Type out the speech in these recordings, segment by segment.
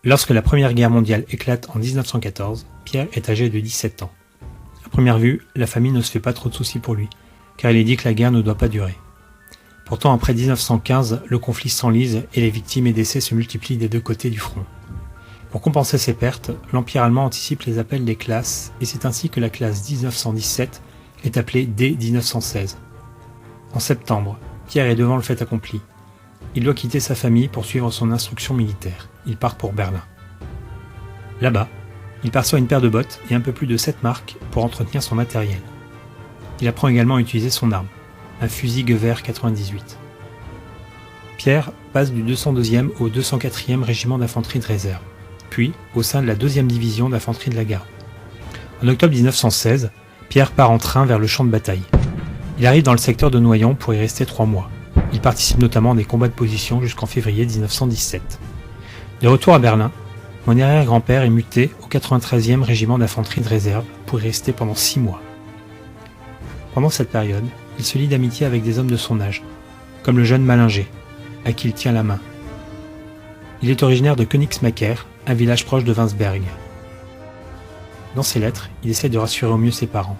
Lorsque la Première Guerre mondiale éclate en 1914, Pierre est âgé de 17 ans. À première vue, la famille ne se fait pas trop de soucis pour lui, car il est dit que la guerre ne doit pas durer. Pourtant, après 1915, le conflit s'enlise et les victimes et décès se multiplient des deux côtés du front. Pour compenser ces pertes, l'Empire allemand anticipe les appels des classes, et c'est ainsi que la classe 1917 est appelée D 1916. En septembre, Pierre est devant le fait accompli. Il doit quitter sa famille pour suivre son instruction militaire. Il part pour Berlin. Là-bas, il perçoit une paire de bottes et un peu plus de 7 marks pour entretenir son matériel. Il apprend également à utiliser son arme, un fusil Gewehr 98. Pierre passe du 202e au 204e régiment d'infanterie de réserve, puis au sein de la 2e division d'infanterie de la garde. En octobre 1916, Pierre part en train vers le champ de bataille. Il arrive dans le secteur de Noyon pour y rester 3 mois. Il participe notamment à des combats de position jusqu'en février 1917. De retour à Berlin, mon arrière-grand-père est muté au 93e régiment d'infanterie de réserve pour y rester pendant 6 mois. Pendant cette période, il se lie d'amitié avec des hommes de son âge, comme le jeune Mallinger, à qui il tient la main. Il est originaire de Königsmacker, un village proche de Weinsberg. Dans ses lettres, il essaie de rassurer au mieux ses parents.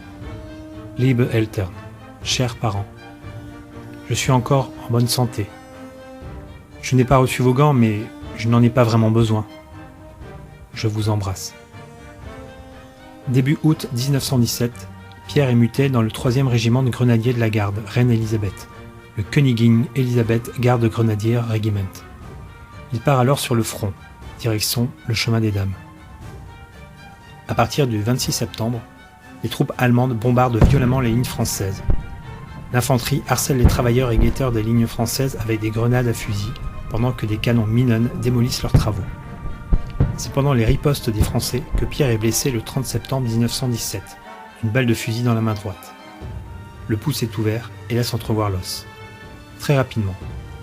Liebe Eltern, chers parents. Je suis encore en bonne santé. Je n'ai pas reçu vos gants, mais je n'en ai pas vraiment besoin. Je vous embrasse. Début août 1917, Pierre est muté dans le 3e régiment de grenadiers de la garde, Reine Elisabeth, le Königin Elisabeth Garde Grenadier Regiment. Il part alors sur le front, direction le chemin des Dames. À partir du 26 septembre, les troupes allemandes bombardent violemment les lignes françaises. L'infanterie harcèle les travailleurs et guetteurs des lignes françaises avec des grenades à fusil, pendant que des canons Minone démolissent leurs travaux. C'est pendant les ripostes des Français que Pierre est blessé le 30 septembre 1917, une balle de fusil dans la main droite. Le pouce est ouvert et laisse entrevoir l'os. Très rapidement,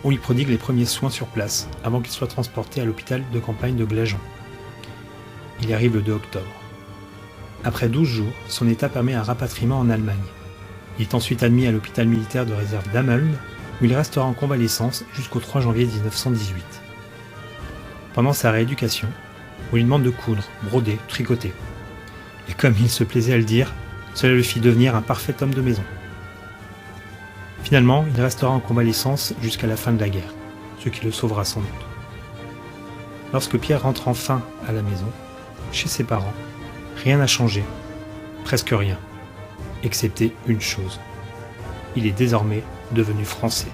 on lui prodigue les premiers soins sur place, avant qu'il soit transporté à l'hôpital de campagne de Glageon. Il y arrive le 2 octobre. Après 12 jours, son état permet un rapatriement en Allemagne. Il est ensuite admis à l'hôpital militaire de réserve d'Hameln, où il restera en convalescence jusqu'au 3 janvier 1918. Pendant sa rééducation, on lui demande de coudre, broder, tricoter. Et comme il se plaisait à le dire, cela le fit devenir un parfait homme de maison. Finalement, il restera en convalescence jusqu'à la fin de la guerre, ce qui le sauvera sans doute. Lorsque Pierre rentre enfin à la maison, chez ses parents, rien n'a changé, presque rien, excepté une chose. Il est désormais devenu français.